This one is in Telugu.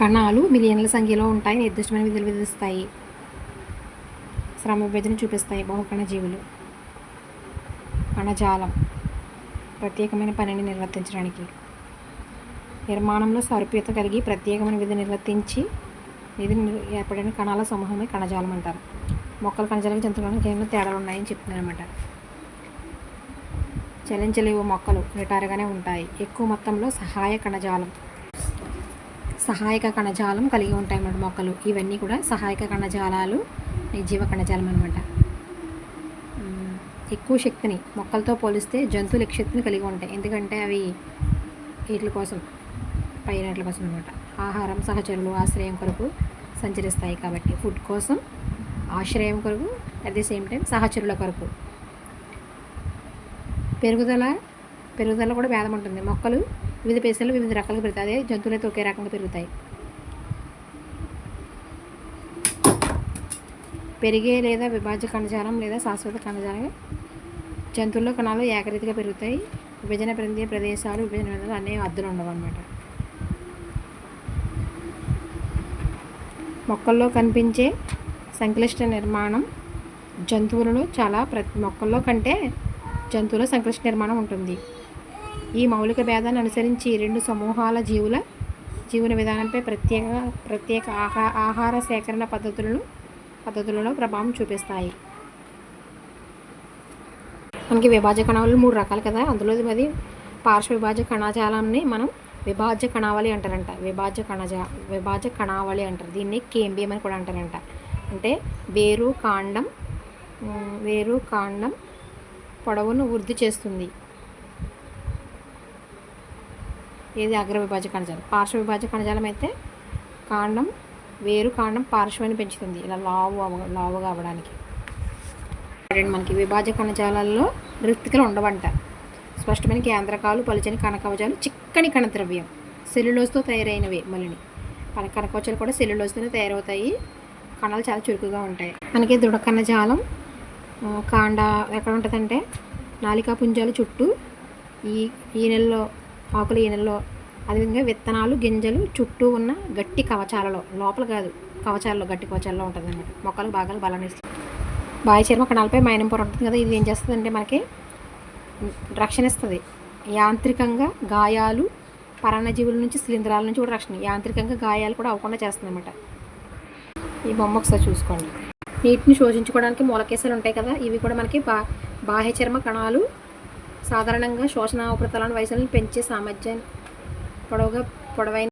కణాలు మిలియన్ల సంఖ్యలో ఉంటాయి. నిర్దిష్టమైన విధులు విధిస్తాయి. శ్రమ విభజన చూపిస్తాయి. బహుకణ జీవులు. కణజాలం ప్రత్యేకమైన పనిని నిర్వర్తించడానికి. నిర్మాణంలో సారూప్యత కలిగి ప్రత్యేకమైన విధి నిర్వర్తించి ఏర్పడిన కణాల సమూహమే కణజాలం అంటారు. మొక్కల కణజాలకు జంతువులకు ఏమైనా తేడాలు ఉన్నాయని చెప్తున్నారన్నమాట. చలించలేవు మొక్కలు నిటారుగానే ఉంటాయి. ఎక్కువ మొత్తంలో సహాయక కణజాలం కలిగి ఉంటాయి అన్నమాట మొక్కలు. ఇవన్నీ కూడా సహాయక కణజాలాలు, నిర్జీవ కణజాలం అనమాట. ఎక్కువ శక్తిని మొక్కలతో పోలిస్తే జంతువులు ఎక్కువ శక్తిని కలిగి ఉంటాయి. ఎందుకంటే అవి వీటి కోసం పైనట్ల కోసం అనమాట. ఆహారం, సహచరులు, ఆశ్రయం కొరకు సంచరిస్తాయి కాబట్టి ఫుడ్ కోసం, ఆశ్రయం కొరకు, అట్ ది సేమ్ టైం సహచరుల కొరకు. పెరుగుదల కూడా భేదం ఉంటుంది. మొక్కలు వివిధ పేసలు వివిధ రకాలుగా పెరుగుతాయి. అదే జంతువులైతే ఒకే రకంగా పెరుగుతాయి. పెరిగే లేదా విభాజ్య కణజాలం లేదా శాశ్వత కణజాలం. జంతువుల్లో కణాలు ఏకరీతిగా పెరుగుతాయి. విభజన పొందే ప్రదేశాలు, విభజన అనే అద్దులు ఉండవు అన్నమాట. మొక్కల్లో కనిపించే సంక్లిష్ట నిర్మాణం మొక్కల్లో కంటే జంతువులో సంక్లిష్ట నిర్మాణం ఉంటుంది. ఈ మౌలిక భేదాన్ని అనుసరించి రెండు సమూహాల జీవన విధానంపై ప్రత్యేక ఆహార సేకరణ పద్ధతులలో ప్రభావం చూపిస్తాయి. మనకి విభాజ్య కణాలు 3 రకాలు కదా. అందులో మరి పార్శ్వ విభాజ్య కణజాలాన్ని మనం విభాజ్య కణావళి అంటారంట. విభాజ్య కణావళి అంటారు. దీన్ని కేంబియం అని కూడా అంటారంట. అంటే వేరు కాండం పొడవును వృద్ధి చేస్తుంది. ఏది అగ్ర విభాజ్య కణజాలం. పార్శ్వ విభాజ్య కణజాలం అయితే కాండం పార్శ్వాన్ని పెంచుతుంది, ఇలా లావుగా అవ్వడానికి. మనకి విభాజ్య కణజాలాల్లో రిక్తికలు ఉండవంట. స్పష్టమైన కేంద్రకాలు, పలుచని కణకవచాలు, చిక్కని కణద్రవ్యం, సెల్యులోజ్తో తయారైనవి. మళ్ళీ కణకవచాలు కూడా సెల్యులోజ్తోనే తయారవుతాయి. కణాలు చాలా చురుకుగా ఉంటాయి. మనకి దృఢ కణజాలం ఎక్కడ ఉంటుందంటే నాలికా పుంజాలు చుట్టూ ఆకుల ఈనెల్లో, అదేవిధంగా విత్తనాలు, గింజలు చుట్టూ ఉన్న గట్టి కవచాలలో, లోపల కాదు గట్టి కవచాలలో ఉంటుంది అన్నమాట. మొక్కలకు బాగా బలాన్ని ఇస్తుంది. బాహ్య చర్మ కణాలపై మైనం పొర ఉంటుంది కదా. ఇది ఏం చేస్తుందంటే మనకి రక్షణ ఇస్తుంది. యాంత్రికంగా గాయాలు, పరాన్నజీవుల నుంచి, శిలీంధ్రాల నుంచి కూడా రక్షణ. యాంత్రికంగా గాయాలు కూడా అవ్వకుండా చేస్తుంది అన్నమాట. ఈ బొమ్మ ఒకసారి చూసుకోండి. నీటిని శోషించుకోవడానికి మూలకేశాలు ఉంటాయి కదా. ఇవి కూడా మనకి బాహ్య చర్మ కణాలు సాధారణంగా శోషణ ఉపరితలాన్ని వయసులను పెంచే సామర్థ్యం పొడవైన